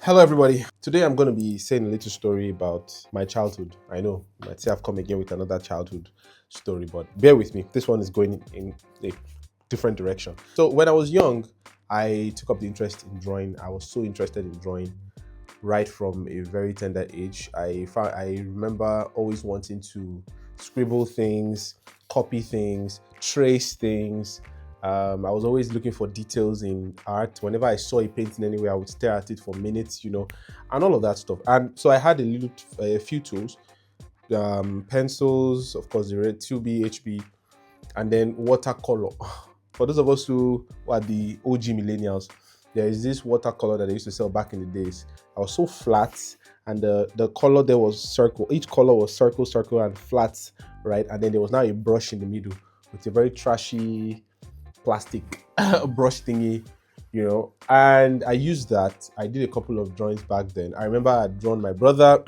Hello, everybody. Today I'm going to be saying a little story about my childhood. I know you might say I've come again with another childhood story, but bear with me. This one is going in a different direction. So, when I was young, I took up the interest in drawing. I was so interested in drawing right from a very tender age. I remember always wanting to scribble things, copy things, trace things. I was always looking for details in art. Whenever I saw a painting anywhere, I would stare at it for minutes, and all of that stuff. And so I had a few tools, pencils, of course, the red 2B, HB, and then watercolor. For those of us who are the OG millennials, there is this watercolor that they used to sell back in the days. I was so flat, and the color there was circle. Each color was circle, circle, and flat, right? And then there was now a brush in the middle with a very trashy plastic brush thingy, and I used that. I did a couple of drawings back then. I remember I had drawn my brother.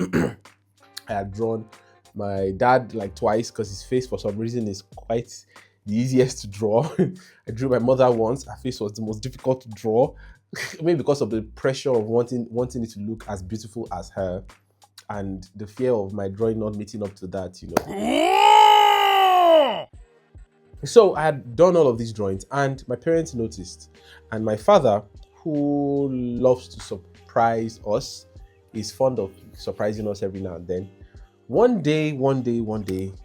I had drawn my dad like twice because his face for some reason is quite the easiest to draw. I drew my mother once. Her face was the most difficult to draw, maybe because of the pressure of wanting it to look as beautiful as her, and the fear of my drawing not meeting up to that. So I had done all of these drawings, and my parents noticed. And my father, who loves to surprise us, is fond of surprising us every now and then. One day,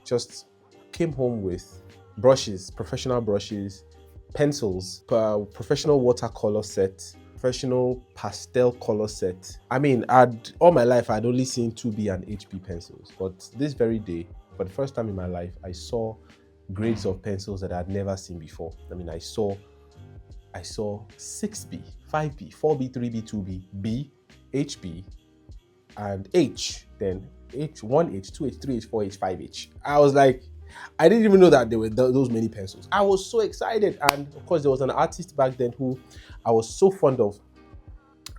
just came home with brushes, professional brushes, pencils, professional watercolor set, professional pastel color set. I mean, all my life I'd only seen 2B and HB pencils, but this very day, for the first time in my life, I saw grades of pencils that I had never seen before. I mean, I saw 6B, 5B, 4B, 3B, 2B, B, HB, and H. Then H, 1H, 2H, 3H, 4H, 5H. I was like, I didn't even know that there were those many pencils. I was so excited. And of course, there was an artist back then who I was so fond of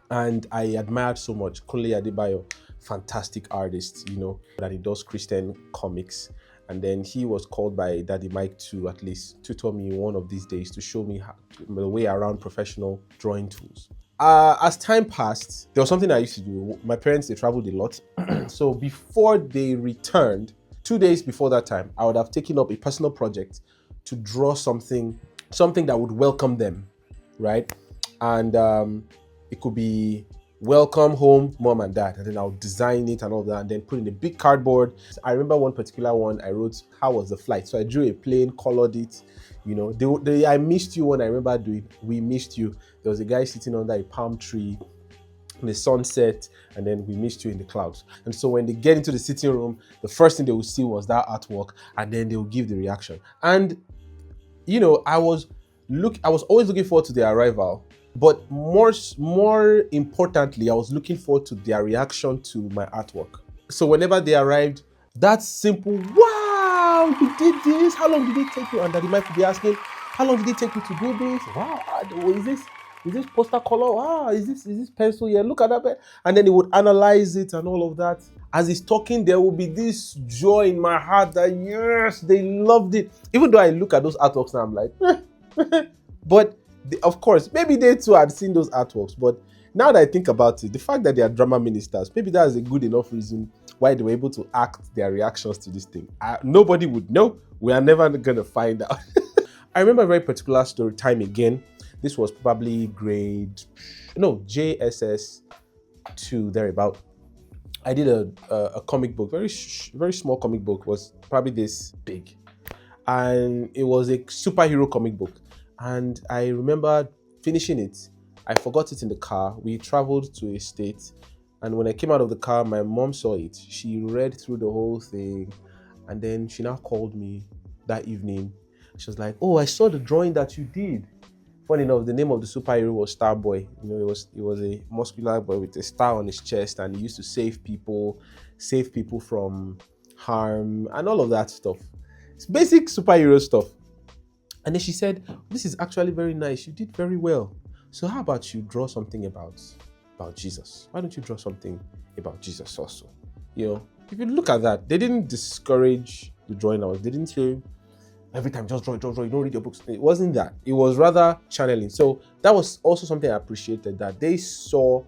and I admired so much, Kunle Adebayo, fantastic artist, that he does Christian comics. And then he was called by Daddy Mike to at least tutor me one of these days to show me the way around professional drawing tools. As time passed, there was something I used to do. My parents, they traveled a lot. So before they returned, 2 days before that time, I would have taken up a personal project to draw something that would welcome them, right? And it could be welcome home, mom and dad, and then I'll design it and all that, and then put in a big cardboard. I remember one particular one I wrote, how was the flight? So I drew a plane, colored it. I missed you when I remember doing, we missed you. There was a guy sitting under a palm tree in the sunset, and then we missed you in the clouds. And so when they get into the sitting room, the first thing they will see was that artwork, and then they will give the reaction. And I was always looking forward to their arrival. But more importantly, I was looking forward to their reaction to my artwork. So whenever they arrived, that simple, wow, you did this. How long did it take you? And Daddy might be asking, how long did it take you to do this? Wow, is this poster color? Wow, is this pencil? Yeah, look at that. And then he would analyze it and all of that. As he's talking, there will be this joy in my heart that yes, they loved it. Even though I look at those artworks now, I'm like, but of course, maybe they too had seen those artworks, but now that I think about it, the fact that they are drama ministers, maybe that is a good enough reason why they were able to act their reactions to this thing. Nobody would know. We are never going to find out. I remember a very particular story time again. This was probably JSS 2, thereabout. I did a comic book, very small comic book, was probably this big. And it was a superhero comic book. And I remember finishing it. I forgot it in the car. We traveled to a state. And when I came out of the car, my mom saw it. She read through the whole thing. And then she now called me that evening. She was like, oh, I saw the drawing that you did. Funny enough, the name of the superhero was Starboy. It was a muscular boy with a star on his chest. And he used to save people from harm and all of that stuff. It's basic superhero stuff. And then she said, this is actually very nice. You did very well. So how about you draw something about Jesus? Why don't you draw something about Jesus also? If you look at that, they didn't discourage the drawing hours. They didn't say, every time just draw, you don't read your books. It wasn't that. It was rather channeling. So that was also something I appreciated, that they saw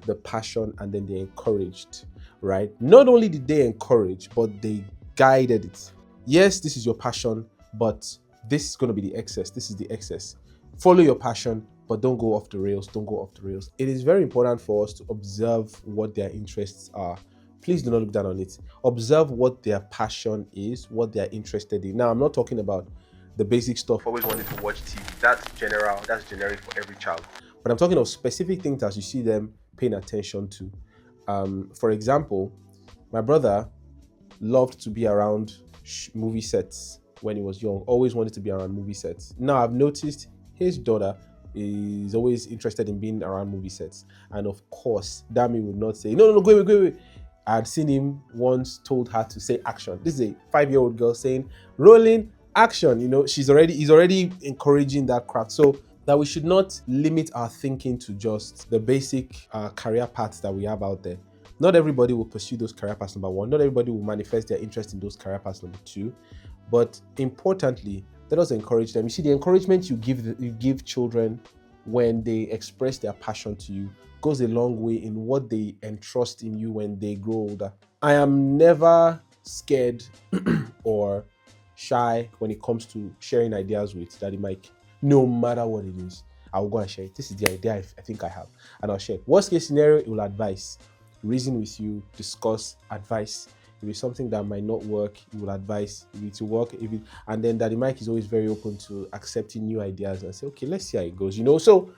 the passion, and then they encouraged, right? Not only did they encourage, but they guided it. Yes, this is your passion, but this is going to be the excess. This is the excess. Follow your passion, but don't go off the rails. Don't go off the rails. It is very important for us to observe what their interests are. Please do not look down on it. Observe what their passion is, what they're interested in. Now, I'm not talking about the basic stuff. Always wanted to watch TV. That's general. That's generic for every child. But I'm talking of specific things as you see them paying attention to. For example, my brother loved to be around movie sets when he was young. Always wanted to be around movie sets. Now I've noticed his daughter is always interested in being around movie sets. And of course, Dami would not say, no, go away. I had seen him once told her to say action. This is a 5-year-old girl saying, rolling action. He's already encouraging that craft. So that we should not limit our thinking to just the basic career paths that we have out there. Not everybody will pursue those career paths, number one. Not everybody will manifest their interest in those career paths, number two. But importantly, let us encourage them. You see, the encouragement you give children when they express their passion to you goes a long way in what they entrust in you when they grow older. I am never scared or shy when it comes to sharing ideas with Daddy Mike. No matter what it is, I will go and share it. This is the idea I think I have, and I'll share it. Worst case scenario, it will advise, reason with you, discuss, advice. If it's something that might not work, he will advise. If it will work, and then Daddy Mike is always very open to accepting new ideas and say, okay, let's see how it goes. So,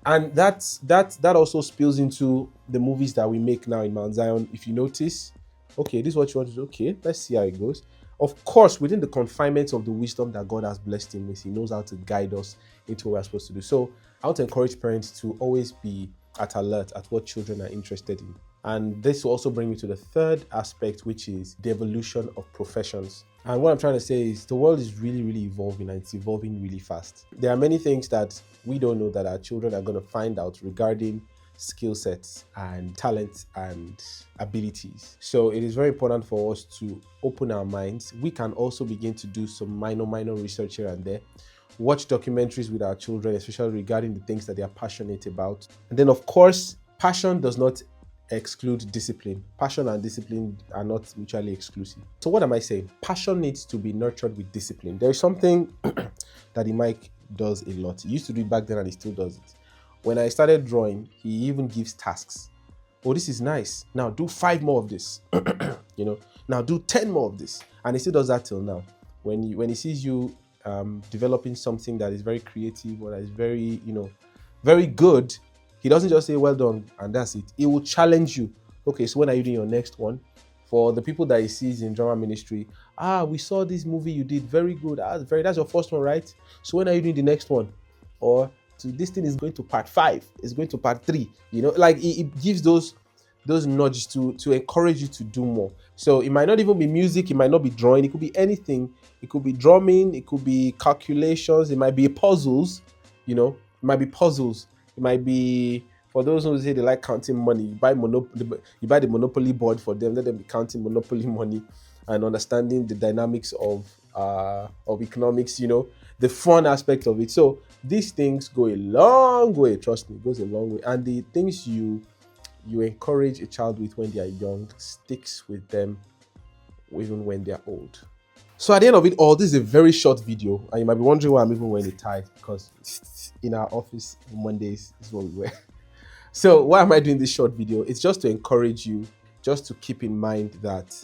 and that also spills into the movies that we make now in Mount Zion. If you notice, okay, this is what you want to do. Okay, let's see how it goes. Of course, within the confinements of the wisdom that God has blessed him with, he knows how to guide us into what we're supposed to do. So I want to encourage parents to always be at alert at what children are interested in. And this will also bring me to the third aspect, which is the evolution of professions. And what I'm trying to say is the world is really, really evolving, and it's evolving really fast. There are many things that we don't know that our children are going to find out regarding skill sets and talents and abilities. So it is very important for us to open our minds. We can also begin to do some minor research here and there. Watch documentaries with our children, especially regarding the things that they are passionate about. And then, of course, passion does not exclude discipline. Passion and discipline are not mutually exclusive. So what am I saying? Passion needs to be nurtured with discipline. There is something that Mike does a lot. He used to do it back then and he still does it. When I started drawing, he even gives tasks. Oh, this is nice. Now do 5 more of this. Now do 10 more of this. And he still does that till now. When he sees you developing something that is very creative or that is very, very good, he doesn't just say, well done, and that's it. He will challenge you. Okay, so when are you doing your next one? For the people that he sees in drama ministry, we saw this movie you did, very good. That's your first one, right? So when are you doing the next one? Or this thing is going to part 5, it's going to part 3. It gives those nudges to encourage you to do more. So it might not even be music, it might not be drawing, it could be anything. It could be drumming, it could be calculations, it might be puzzles, it might be puzzles. It might be, for those who say they like counting money, you buy the Monopoly board for them, let them be counting Monopoly money and understanding the dynamics of economics, the fun aspect of it. So these things go a long way, trust me, it goes a long way. And the things you encourage a child with when they are young sticks with them even when they are old. So at the end of it all, this is a very short video, and you might be wondering why I'm even wearing a tie, because in our office on Mondays is what we wear. So why am I doing this short video? It's just to encourage you, just to keep in mind that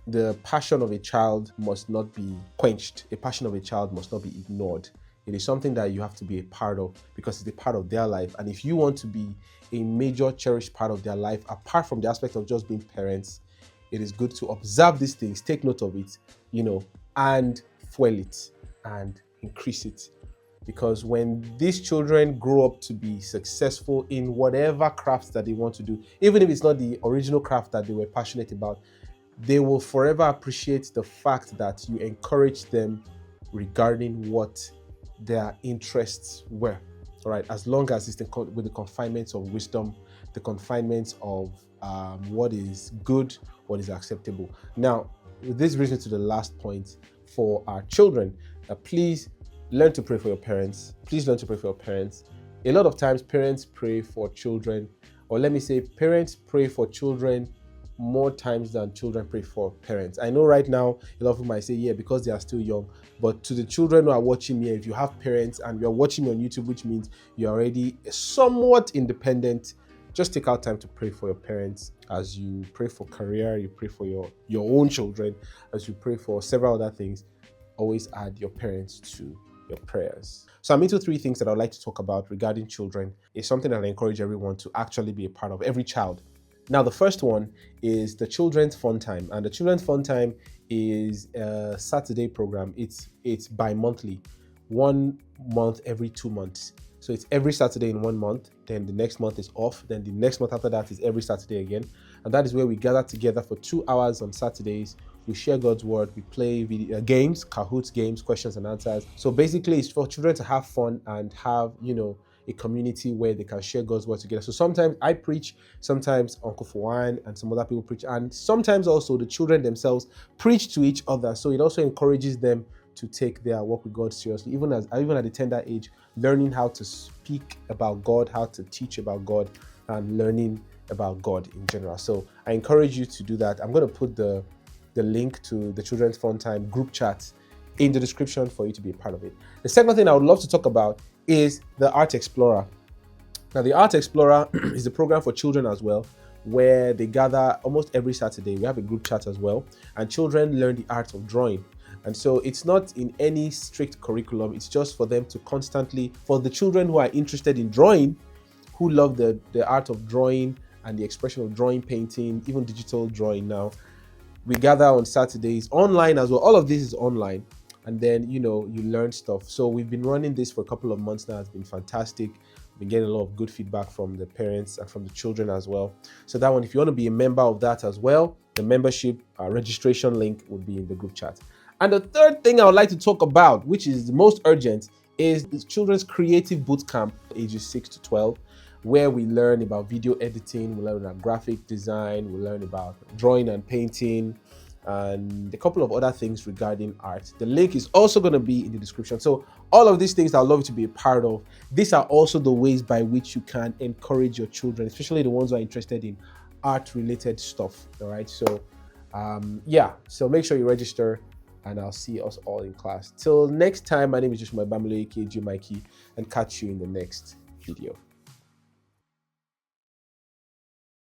the passion of a child must not be quenched. The passion of a child must not be ignored. It is something that you have to be a part of because it's a part of their life. And if you want to be a major cherished part of their life, apart from the aspect of just being parents, it is good to observe these things, take note of it, and fuel it and increase it. Because when these children grow up to be successful in whatever crafts that they want to do, even if it's not the original craft that they were passionate about, they will forever appreciate the fact that you encourage them regarding what their interests were. All right, as long as it's with the confinements of wisdom, the confinements of what is good, what is acceptable. Now, this brings me to the last point for our children. Please learn to pray for your parents. Please learn to pray for your parents. A lot of times, parents pray for children or let me say, parents pray for children more times than children pray for parents. I know right now a lot of people might say, yeah, because they are still young, but to the children who are watching me, if you have parents and you're watching me on YouTube, which means you're already somewhat independent, just take out time to pray for your parents as you pray for career, you pray for your own children, as you pray for several other things. Always add your parents to your prayers. So I'm into 3 things that I'd like to talk about regarding children. It's something that I encourage everyone to actually be a part of, every child. Now, the first one is the Children's Fun Time. And the Children's Fun Time is a Saturday program. It's bi-monthly, 1 month every 2 months. So it's every Saturday in 1 month, then the next month is off, then the next month after that is every Saturday again. And that is where we gather together for 2 hours on Saturdays. We share God's word, we play video games, Kahoot games, questions and answers. So basically it's for children to have fun and have, a community where they can share God's word together. So sometimes I preach, sometimes Uncle Fuan and some other people preach, and sometimes also the children themselves preach to each other. So it also encourages them to take their work with God seriously, even at the tender age, learning how to speak about God, how to teach about God, and learning about God in general. So I encourage you to do that. I'm going to put the link to the Children's Fun Time group chat in the description for you to be a part of it. The second thing I would love to talk about is the Art Explorer. Now, the Art Explorer is a program for children as well, where they gather almost every Saturday. We have a group chat as well, and children learn the art of drawing. And so it's not in any strict curriculum. It's just for them to constantly, for the children who are interested in drawing, who love the art of drawing and the expression of drawing, painting, even digital drawing now. We gather on Saturdays, online as well. All of this is online. And then, you learn stuff. So we've been running this for a couple of months now. It's been fantastic. We've been getting a lot of good feedback from the parents and from the children as well. So that one, if you want to be a member of that as well, the membership registration link would be in the group chat. And the third thing I would like to talk about, which is the most urgent, is the Children's Creative Bootcamp, ages 6 to 12, where we learn about video editing, we learn about graphic design, we learn about drawing and painting, and a couple of other things regarding art. The link is also going to be in the description. So all of these things I'd love you to be a part of. These are also the ways by which you can encourage your children, especially the ones who are interested in art-related stuff. All right. So so make sure you register, and I'll see us all in class. Till next time, my name is Mike-Bamiloye, aka Jaymikee, and catch you in the next video.